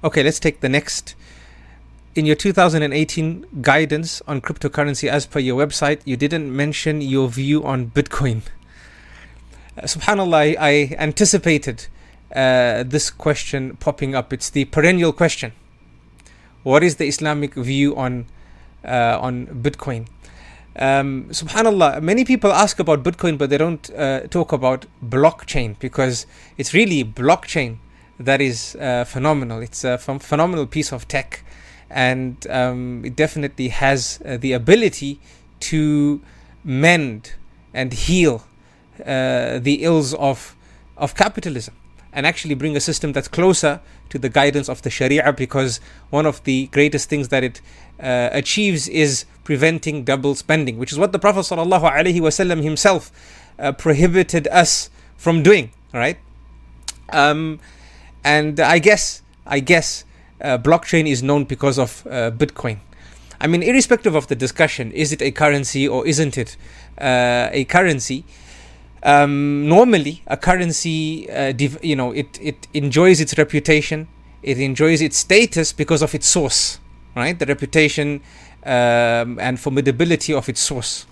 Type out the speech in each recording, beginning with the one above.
Okay, let's take the next. In your 2018 guidance on cryptocurrency as per your website, you didn't mention your view on Bitcoin. Subhanallah, I anticipated this question popping up. It's the perennial question. What is the Islamic view on Bitcoin? Subhanallah, many people ask about Bitcoin, but they don't talk about blockchain, because it's really blockchain that is phenomenal. It's a phenomenal piece of tech, and it definitely has the ability to mend and heal the ills of capitalism, and actually bring a system that's closer to the guidance of the Sharia, because one of the greatest things that it achieves is preventing double spending, which is what the Prophet ﷺ himself prohibited us from doing, right? And I guess blockchain is known because of Bitcoin. I mean, irrespective of the discussion, is it a currency or isn't it a currency? Normally, a currency, it enjoys its reputation, it enjoys its status because of its source, right? The reputation and formidability of its source.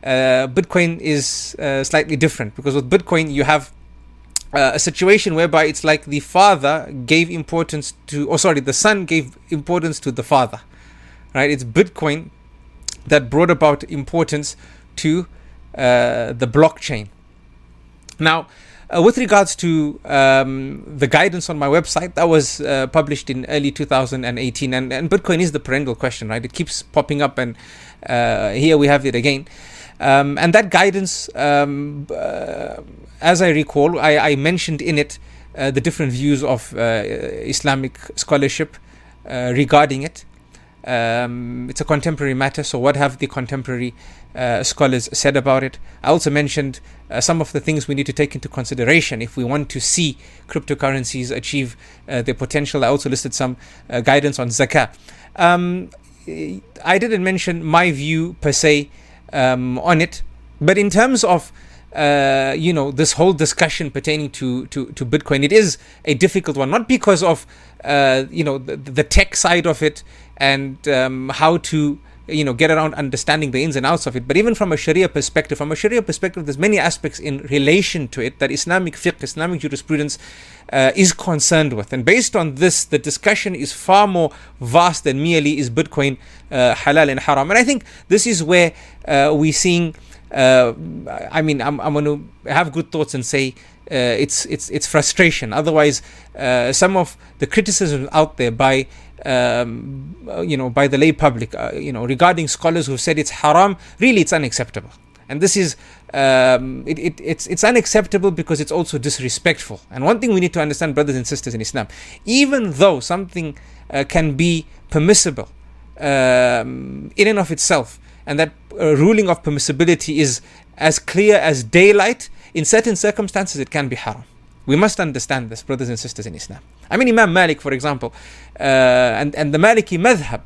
Bitcoin is slightly different, because with Bitcoin you have a situation whereby it's like the father gave importance to, the son gave importance to the father, right? It's Bitcoin that brought about importance to the blockchain. Now, with regards to the guidance on my website, that was published in early 2018, and Bitcoin is the perennial question, right? It keeps popping up, and here we have it again. And that guidance, as I recall, I mentioned in it the different views of Islamic scholarship regarding it. It's a contemporary matter, so what have the contemporary scholars said about it? I also mentioned some of the things we need to take into consideration if we want to see cryptocurrencies achieve their potential. I also listed some guidance on zakah. I didn't mention my view per se on it, but in terms of this whole discussion pertaining to Bitcoin, it is a difficult one, not because of the tech side of it and how to get around understanding the ins and outs of it, but even from a Sharia perspective. From a Sharia perspective, there's many aspects in relation to it that Islamic fiqh, Islamic jurisprudence is concerned with, and based on this, the discussion is far more vast than merely is Bitcoin halal and haram. And I think this is where we're seeing I'm going to have good thoughts and say it's frustration. Otherwise, some of the criticism out there by the lay public, regarding scholars who said it's haram, really it's unacceptable. And this is it's unacceptable because it's also disrespectful. And one thing we need to understand, brothers and sisters in Islam, even though something can be permissible in and of itself, and that ruling of permissibility is as clear as daylight, in certain circumstances it can be haram. We must understand this, brothers and sisters in Islam. I mean, Imam Malik, for example, and the Maliki madhab,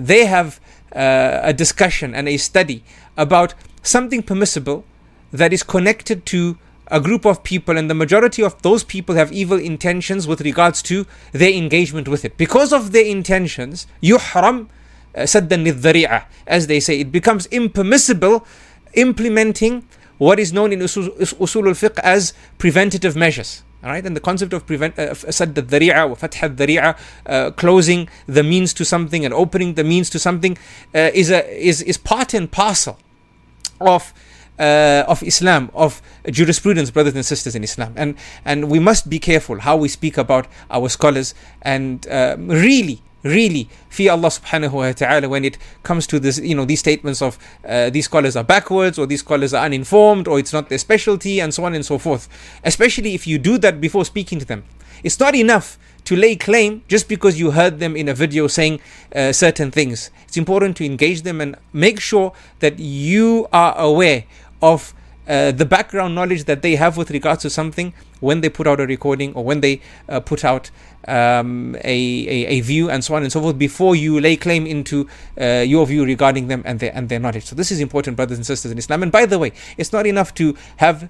they have a discussion and a study about something permissible that is connected to a group of people, and the majority of those people have evil intentions with regards to their engagement with it. Because of their intentions, yuhram saddan lidhari'ah, as they say, it becomes impermissible implementing what is known in usul al-fiqh as preventative measures. All right, and the concept of sadd al-dhari'ah wa fath al-dhari'ah, closing the means to something and opening the means to something, is part and parcel of Islam, of jurisprudence, brothers and sisters in Islam. And we must be careful how we speak about our scholars, and really fear Allah subhanahu wa ta'ala when it comes to this, these statements of these scholars are backwards, or these scholars are uninformed, or it's not their specialty, and so on and so forth. Especially if you do that before speaking to them. It's not enough to lay claim just because you heard them in a video saying certain things. It's important to engage them and make sure that you are aware of the background knowledge that they have with regards to something when they put out a recording or when they put out a view and so on and so forth, before you lay claim into your view regarding them and their knowledge. So this is important, brothers and sisters in Islam. And by the way, it's not enough to have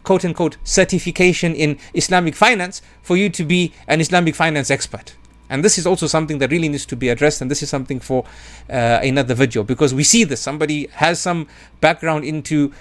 quote unquote certification in Islamic finance for you to be an Islamic finance expert. And this is also something that really needs to be addressed, and this is something for another video, because we see this. Somebody has some background into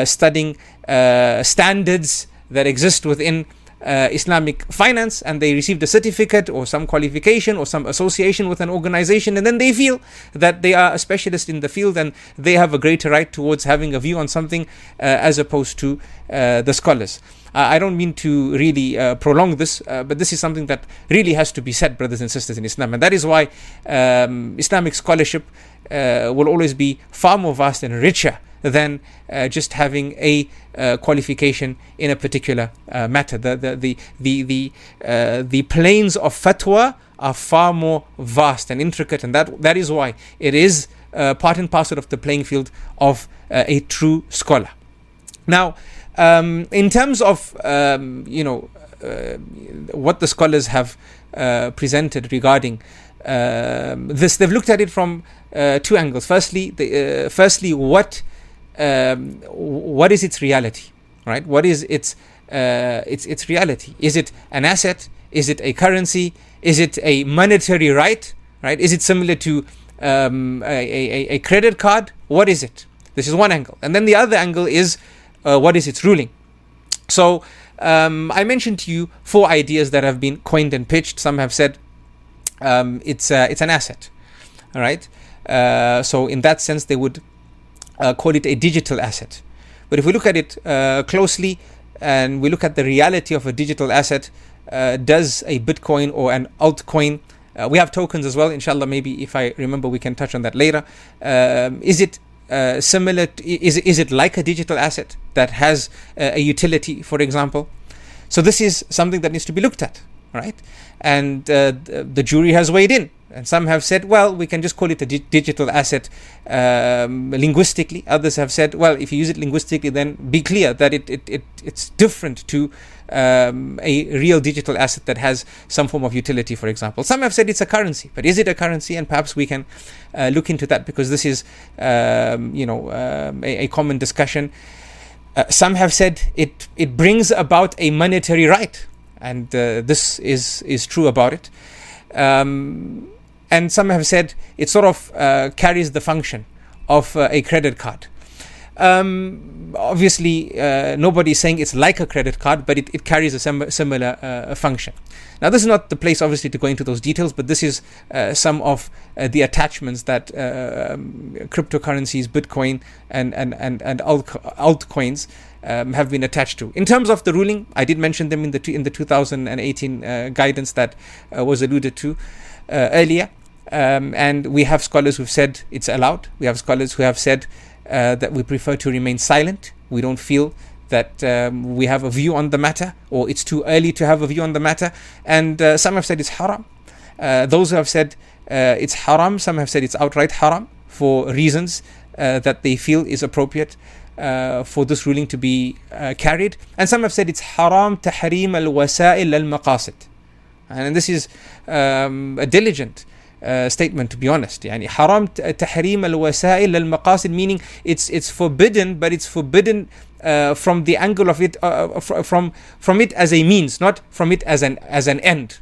studying standards that exist within Islamic finance, and they received a certificate or some qualification or some association with an organization, and then they feel that they are a specialist in the field and they have a greater right towards having a view on something as opposed to the scholars. I don't mean to really prolong this, but this is something that really has to be said, brothers and sisters in Islam. And that is why Islamic scholarship will always be far more vast and richer than just having a qualification in a particular matter. The planes of fatwa are far more vast and intricate, and that is why it is part and parcel of the playing field of a true scholar. Now, in terms of what the scholars have presented regarding this, they've looked at it from two angles. Firstly, what is its reality, right? What is its reality? Is it an asset? Is it a currency? Is it a monetary right? Right? Is it similar to a credit card? What is it? This is one angle, and then the other angle is what is its ruling? So I mentioned to you 4 ideas that have been coined and pitched. Some have said it's an asset. All right. So in that sense, they would call it a digital asset. But if we look at it closely and we look at the reality of a digital asset, does a Bitcoin or an altcoin, we have tokens as well, inshallah, maybe if I remember we can touch on that later. Is it similar is it like a digital asset that has a utility, for example? So this is something that needs to be looked at, right? And the jury has weighed in, and some have said, well, we can just call it a digital asset linguistically. Others have said, well, if you use it linguistically, then be clear that it's different to a real digital asset that has some form of utility, for example. Some have said it's a currency, but is it a currency? And perhaps we can look into that, because this is a common discussion. Some have said it brings about a monetary right, and this is true about it. And some have said it sort of carries the function of a credit card. Obviously, nobody is saying it's like a credit card, but it carries a similar function. Now, this is not the place, obviously, to go into those details, but this is some of the attachments that cryptocurrencies, Bitcoin, and altcoins have been attached to. In terms of the ruling, I did mention them in the 2018 guidance that was alluded to earlier. And we have scholars who've said it's allowed. We have scholars who have said that we prefer to remain silent. We don't feel that we have a view on the matter, or it's too early to have a view on the matter. And some have said it's haram. Those who have said it's haram, some have said it's outright haram for reasons that they feel is appropriate for this ruling to be carried. And some have said it's haram tahrim al-wasa'il al-maqasid. And this is a diligent statement, to be honest. Yani haram tahrim al-wasa'il al-maqasid, meaning it's forbidden, but it's forbidden from the angle of it, from it as a means, not from it as an end.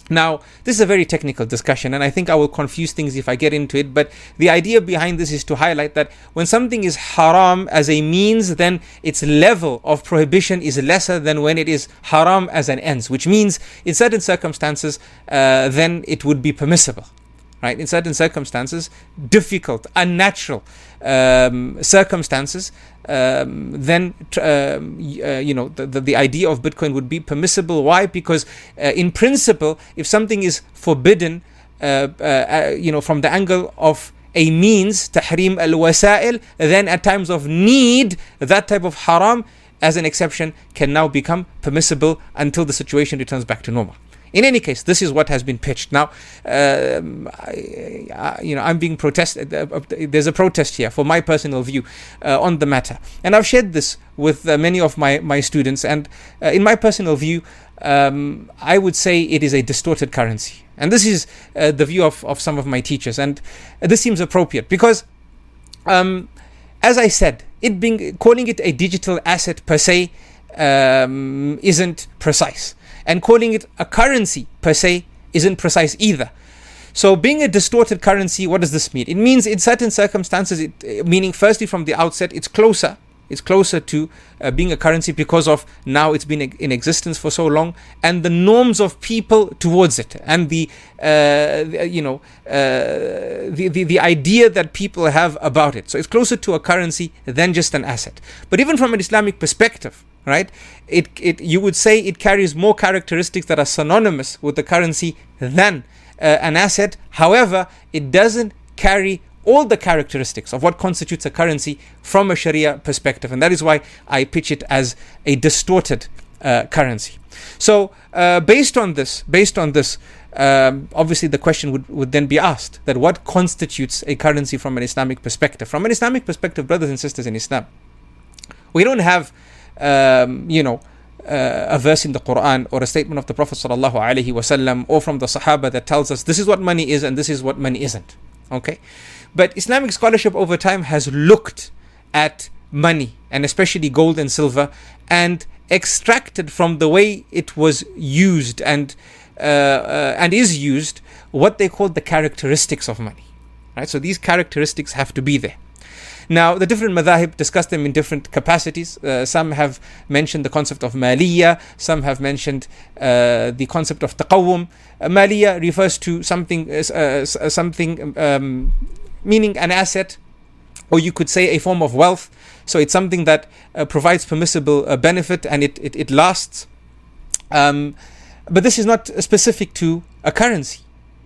Now, this is a very technical discussion, and I think I will confuse things if I get into it, but the idea behind this is to highlight that when something is haram as a means, then its level of prohibition is lesser than when it is haram as an ends, which means in certain circumstances, then it would be permissible. Right? In certain circumstances, difficult, unnatural circumstances, then the idea of Bitcoin would be permissible. Why? Because in principle, if something is forbidden, from the angle of a means, tahrim al-wasa'il, then at times of need, that type of haram, as an exception, can now become permissible until the situation returns back to normal. In any case, this is what has been pitched. Now, I'm being protested. There's a protest here for my personal view on the matter. And I've shared this with many of my students. And in my personal view, I would say it is a distorted currency. And this is the view of some of my teachers. And this seems appropriate because, as I said, calling it a digital asset per se isn't precise. And calling it a currency per se isn't precise either. So being a distorted currency, what does this mean? It means in certain circumstances, meaning firstly from the outset, it's closer to being a currency because of now it's been in existence for so long, and the norms of people towards it, and the idea that people have about it. So it's closer to a currency than just an asset. But even from an Islamic perspective, right, you would say it carries more characteristics that are synonymous with the currency than an asset. However, it doesn't carry all the characteristics of what constitutes a currency from a Sharia perspective, and that is why I pitch it as a distorted currency. So based on this, obviously the question would then be asked that what constitutes a currency from an Islamic perspective? From an Islamic perspective, brothers and sisters in Islam, we don't have a verse in the Quran or a statement of the Prophet sallallahu alaihi wasallam or from the Sahaba that tells us this is what money is and this is what money isn't. Okay, but Islamic scholarship over time has looked at money, and especially gold and silver, and extracted from the way it was used and is used what they call the characteristics of money. Right, so these characteristics have to be there. Now, the different madhahib discuss them in different capacities. Some have mentioned the concept of maliyya, some have mentioned the concept of taqawwum. Maliyya refers to something meaning an asset, or you could say a form of wealth. So it's something that provides permissible benefit and it lasts. But this is not specific to a currency.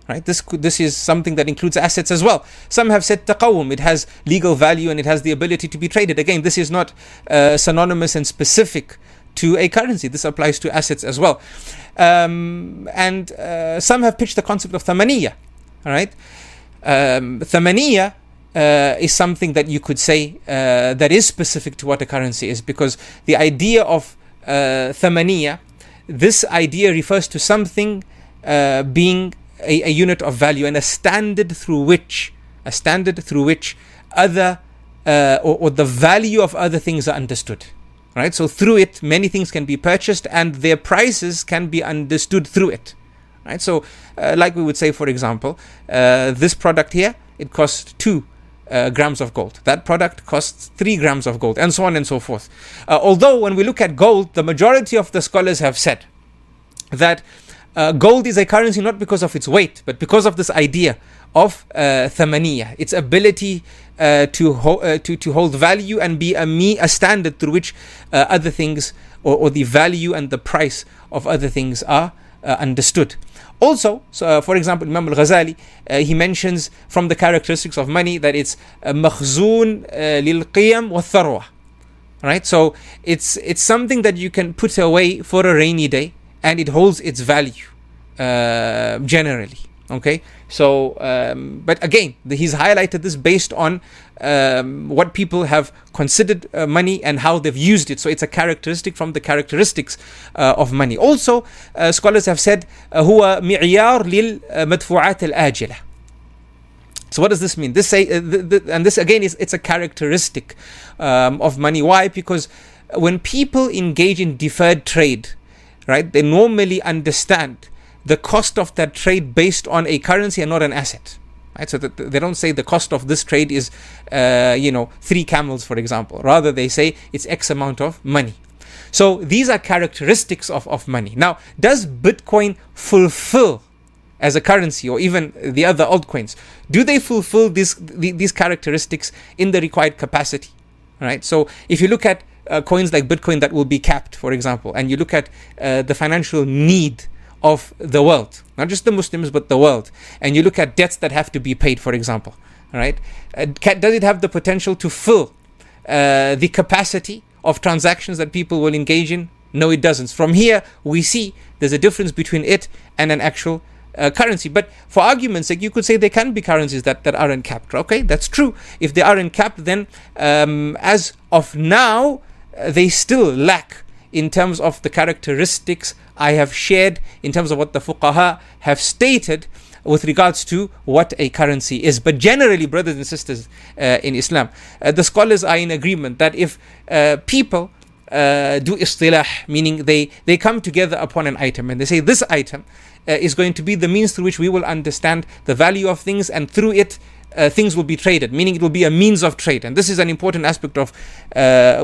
Right? This is something that includes assets as well. Some have said taqawwum, it has legal value and it has the ability to be traded. Again, this is not synonymous and specific to a currency. This applies to assets as well. And some have pitched the concept of thamaniyya. Right? Thamaniyya is something that you could say that is specific to what a currency is, because the idea of thamaniyya, this idea refers to something being a unit of value and a standard through which other or the value of other things are understood. Right? So through it, many things can be purchased and their prices can be understood through it. Right? So like we would say, for example, this product here, it costs 2 grams of gold. That product costs 3 grams of gold, and so on and so forth. Although when we look at gold, the majority of the scholars have said that gold is a currency not because of its weight, but because of this idea of thamaniyya, its ability to hold value and be a standard through which other things or the value and the price of other things are understood. Also, so, for example, Imam al-Ghazali, he mentions from the characteristics of money that it's makhzoon lil qiyam wa tharwa. Right? So it's something that you can put away for a rainy day, and it holds its value generally. Okay, so but again, he's highlighted this based on what people have considered money and how they've used it. So it's a characteristic from the characteristics of money. Also, scholars have said huwa mi'yar lil madfu'at al-ajila. So what does this mean? This and this again it's a characteristic of money. Why? Because when people engage in deferred trade, right, they normally understand the cost of that trade based on a currency and not an asset. Right? So that they don't say the cost of this trade is 3 camels, for example. Rather, they say it's X amount of money. So these are characteristics of money. Now, does Bitcoin fulfill as a currency, or even the other altcoins? Do they fulfill these characteristics in the required capacity? Right? So if you look at coins like Bitcoin that will be capped, for example, and you look at the financial need of the world, not just the Muslims but the world, and you look at debts that have to be paid, for example, right? Does it have the potential to fill the capacity of transactions that people will engage in? No, it doesn't. From here, we see there's a difference between it and an actual currency. But for argument's sake, you could say there can be currencies that aren't capped. Okay, that's true. If they aren't capped, then as of now, they still lack in terms of the characteristics I have shared, in terms of what the fuqaha have stated with regards to what a currency is. But generally, brothers and sisters in Islam, the scholars are in agreement that if people do istilah, meaning they come together upon an item and they say this item is going to be the means through which we will understand the value of things, and through it things will be traded, meaning it will be a means of trade. And this is an important aspect of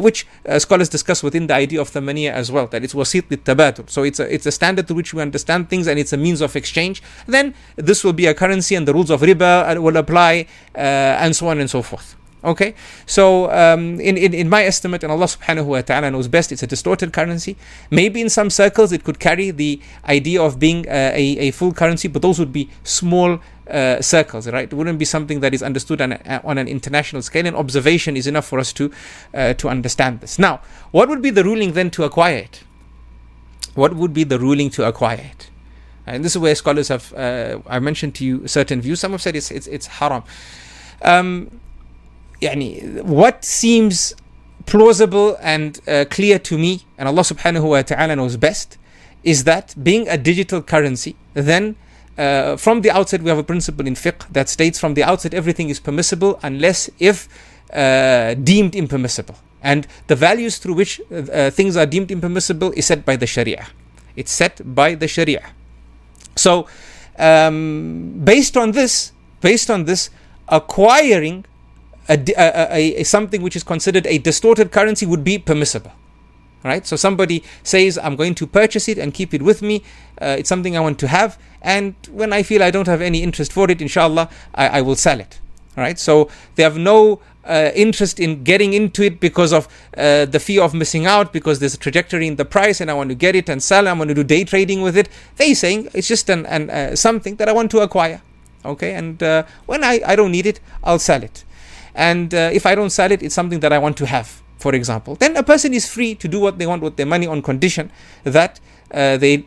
which scholars discuss within the idea of thamaniya as well, that it's wasit lit-tabatul. So it's a standard through which we understand things, and it's a means of exchange. Then this will be a currency, and the rules of riba will apply, and so on and so forth. Okay, so in my estimate, and Allah subhanahu wa ta'ala knows best, it's a distorted currency. Maybe in some circles it could carry the idea of being a full currency, but those would be small circles, right? It wouldn't be something that is understood on an international scale, and observation is enough for us to understand this. Now, what would be the ruling then to acquire it? What would be the ruling to acquire it? And this is where scholars have, I mentioned to you certain views. Some have said it's haram. What seems plausible and clear to me, and Allah subhanahu wa ta'ala knows best, is that being a digital currency, then from the outset we have a principle in fiqh that states from the outset everything is permissible unless if deemed impermissible. And the values through which things are deemed impermissible is set by the Sharia. It's set by the Sharia. So based on this, acquiring something which is considered a distorted currency would be permissible, right? So somebody says, I'm going to purchase it and keep it with me, it's something I want to have, and when I feel I don't have any interest for it, inshallah, I will sell it, right? So they have no interest in getting into it because of the fear of missing out, because there's a trajectory in the price and I want to get it and sell it, I'm going to do day trading with it. They're saying it's just something that I want to acquire, okay? And when I don't need it, I'll sell it. And if I don't sell it, it's something that I want to have, for example. Then a person is free to do what they want with their money, on condition that they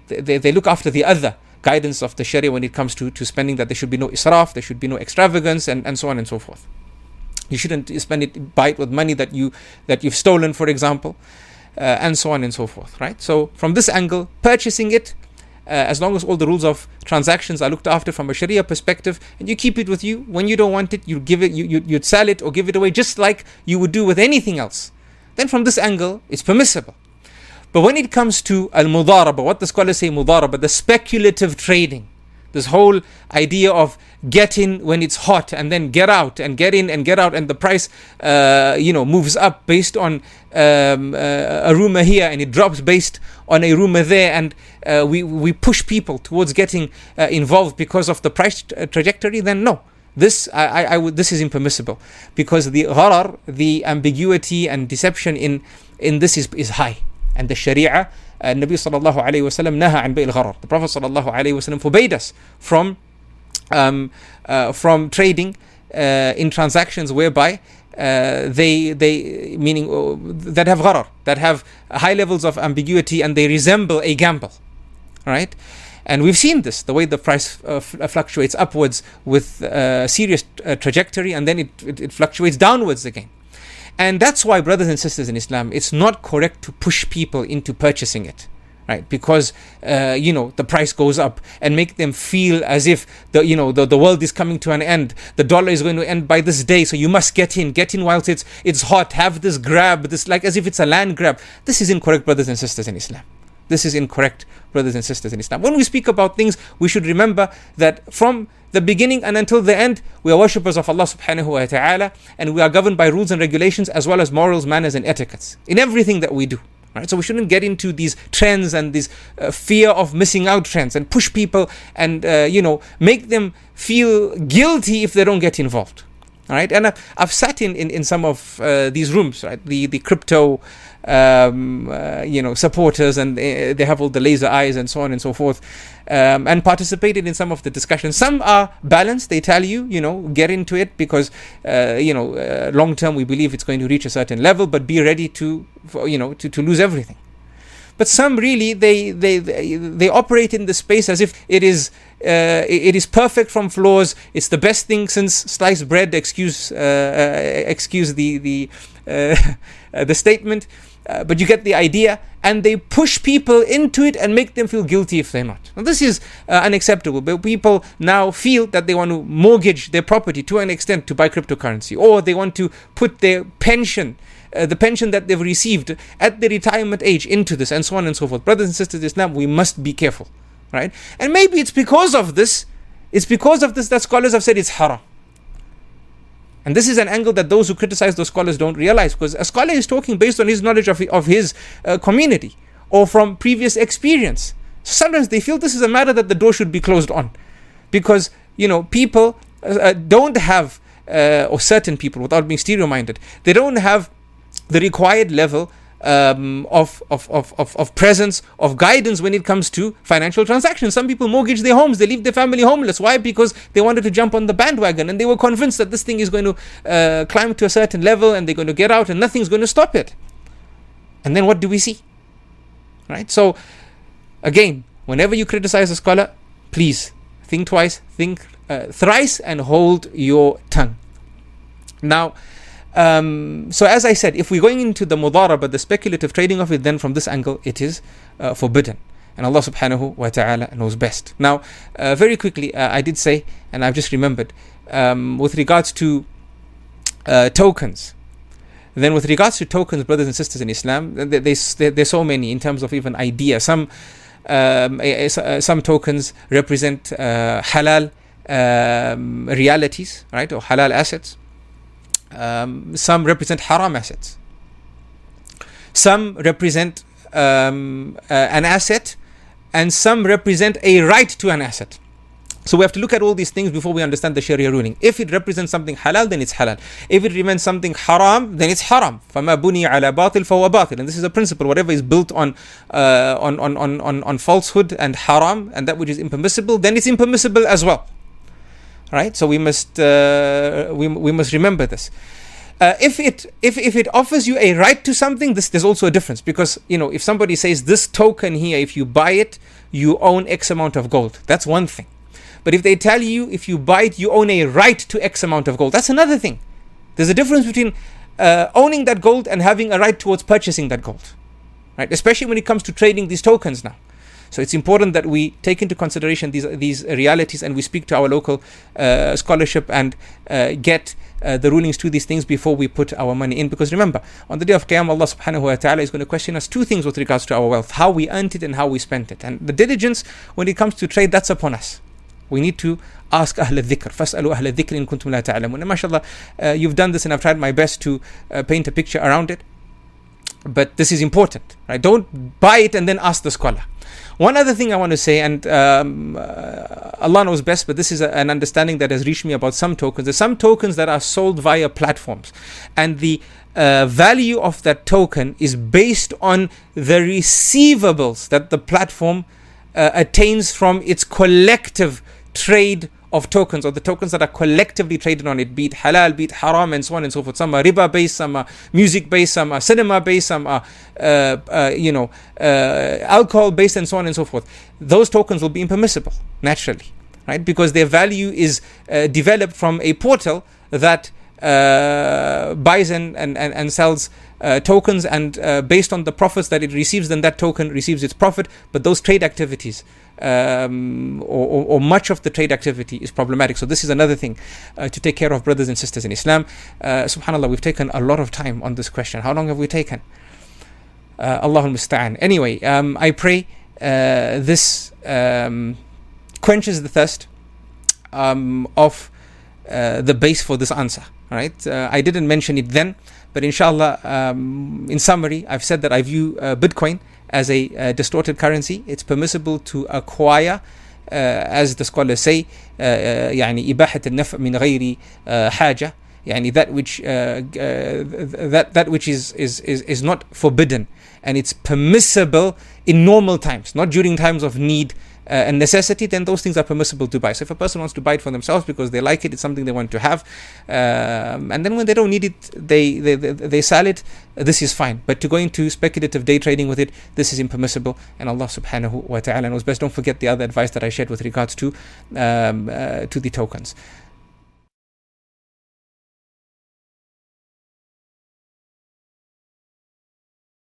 look after the other guidance of the Sharia when it comes to spending, that there should be no israf, there should be no extravagance, and so on and so forth. You shouldn't buy it with money that you've stolen, for example, and so on and so forth, right? So from this angle, purchasing it, as long as all the rules of transactions are looked after from a Sharia perspective, and you keep it with you, when you don't want it, you give it, you'd sell it or give it away, just like you would do with anything else, then from this angle it's permissible. But when it comes to al-mudaraba, what the scholars say mudaraba, the speculative trading, this whole idea of get in when it's hot and then get out, and get in and get out, and the price moves up based on a rumor here, and it drops based on a rumor there, and we push people towards getting involved because of the price trajectory, then no, this this is impermissible, because the gharar, the ambiguity and deception in this is high. And the Sharia, Nabi sallallahu alayhi wa sallam naha an bay'il gharar. The Prophet sallallahu alayhi wa sallam forbade us from trading in transactions whereby they meaning that have gharar, that have high levels of ambiguity, and they resemble a gamble, right? And we've seen this, the way the price fluctuates upwards with serious trajectory, and then it fluctuates downwards again. And that's why, brothers and sisters in Islam, it's not correct to push people into purchasing it, right? Because the price goes up, and make them feel as if the world is coming to an end. The dollar is going to end by this day, so you must get in whilst it's hot. Have this grab, this, like as if it's a land grab. This is incorrect, brothers and sisters in Islam. This is incorrect, brothers and sisters in Islam. When we speak about things, we should remember that from the beginning and until the end, we are worshippers of Allah subhanahu wa ta'ala, and we are governed by rules and regulations, as well as morals, manners, and etiquettes in everything that we do. Right? So we shouldn't get into these trends and this fear of missing out trends, and push people and make them feel guilty if they don't get involved. All right, and I've sat in some of these rooms, right? The crypto supporters, and they have all the laser eyes and so on and so forth, and participated in some of the discussions. Some are balanced. They tell you, get into it because long term we believe it's going to reach a certain level, but be ready to lose everything. But some really, they operate in the space as if it is perfect from flaws. It's the best thing since sliced bread. Excuse the statement, but you get the idea. And they push people into it and make them feel guilty if they're not. Now, this is unacceptable. But people now feel that they want to mortgage their property to an extent to buy cryptocurrency, or they want to put their pension, the pension that they've received at the retirement age, into this, and so on and so forth. Brothers and sisters in Islam, we must be careful, right? And maybe it's because of this that scholars have said it's haram. And this is an angle that those who criticize those scholars don't realize, because a scholar is talking based on his knowledge of his community or from previous experience. Sometimes they feel this is a matter that the door should be closed on, because people don't have, or certain people, without being stereo-minded, they don't have the required level of presence, of guidance when it comes to financial transactions. Some people mortgage their homes, they leave their family homeless. Why? Because they wanted to jump on the bandwagon, and they were convinced that this thing is going to climb to a certain level and they're going to get out and nothing's going to stop it. And then what do we see? Right? So again, whenever you criticize a scholar, please think twice, think thrice, and hold your tongue. Now, so as I said, if we're going into the mudaraba, the speculative trading of it, then from this angle it is forbidden, and Allah subhanahu wa ta'ala knows best. Now very quickly, I did say, and I've just remembered, with regards to tokens, then with regards to tokens, brothers and sisters in Islam, there's so many in terms of even idea. Some tokens represent halal realities, right, or halal assets. Some represent haram assets. Some represent an asset, and some represent a right to an asset. So we have to look at all these things before we understand the Sharia ruling. If it represents something halal, then it's halal. If it represents something haram, then it's haram. فَمَا بُنِيَ عَلَى بَاطِلٍ فَهُوَ بَاطِلٍ. And this is a principle. Whatever is built on falsehood and haram, and that which is impermissible, then it's impermissible as well. Right? So we must remember this. If it offers you a right to something, there's also a difference, because if somebody says this token here, if you buy it, you own X amount of gold, that's one thing. But if they tell you if you buy it, you own a right to X amount of gold, that's another thing. There's a difference between owning that gold and having a right towards purchasing that gold, right? Especially when it comes to trading these tokens now. So it's important that we take into consideration these realities, and we speak to our local scholarship and get the rulings to these things before we put our money in. Because remember, on the day of Qiyamah, Allah subhanahu wa ta'ala is going to question us two things with regards to our wealth: how we earned it and how we spent it. And the diligence when it comes to trade, that's upon us. We need to ask Ahl al-Dhikr. فَاسْأَلُوا أَهْلَ الذِّكْرِ إِن كُنْتُمْ لَا تَعْلَمُونَ. And mashallah, you've done this, and I've tried my best to paint a picture around it. But this is important, right? Don't buy it and then ask the scholar. One other thing I want to say, and Allah knows best, but this is an understanding that has reached me about some tokens. There's some tokens that are sold via platforms, and the value of that token is based on the receivables that the platform attains from its collective trade of tokens, or the tokens that are collectively traded on it, be it halal, be it haram, and so on and so forth. Some are riba based, some are music based, some are cinema based, some are alcohol based, and so on and so forth. Those tokens will be impermissible naturally, right? Because their value is developed from a portal that buys and sells tokens, and based on the profits that it receives, then that token receives its profit. But those trade activities, or much of the trade activity, is problematic. So this is another thing to take care of, brothers and sisters in Islam. Subhanallah, we've taken a lot of time on this question. How long have we taken? Allahul Musta'an. Anyway, I pray this quenches the thirst of the base for this answer. Right? I didn't mention it then, but inshallah, in summary, I've said that I view Bitcoin as a distorted currency. It's permissible to acquire, as the scholars say, يعني إباحة النفع من غير حاجة, يعني that which is not forbidden, and it's permissible in normal times, not during times of need a necessity, then those things are permissible to buy. So if a person wants to buy it for themselves because they like it, it's something they want to have, and then when they don't need it, they sell it, this is fine. But to go into speculative day trading with it, this is impermissible, and Allah subhanahu wa ta'ala knows best. Don't forget the other advice that I shared with regards to the tokens.